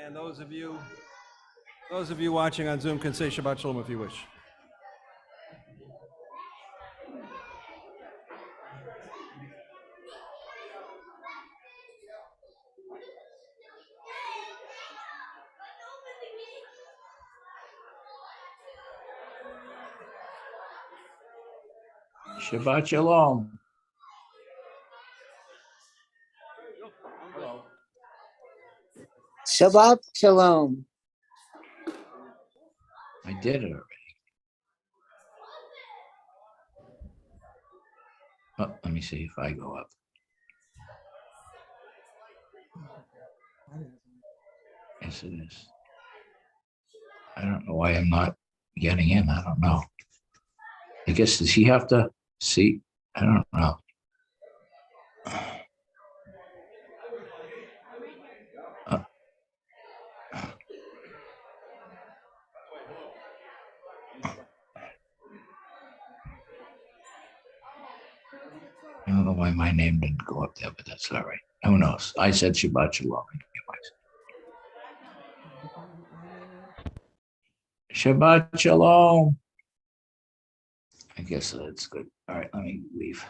And those of you watching on Zoom can say Shabbat shalom if you wish. Shabbat Shalom. Shabbat Shalom. I did it already. Oh, let me see if I go up. Yes, it is. I don't know why I'm not getting in. I don't know. I guess, does he have to see? I don't know. I don't know why my name didn't go up there, but that's all right. Who knows? I said Shabbat Shalom anyways. Shabbat Shalom. I guess that's good. All right, let me leave.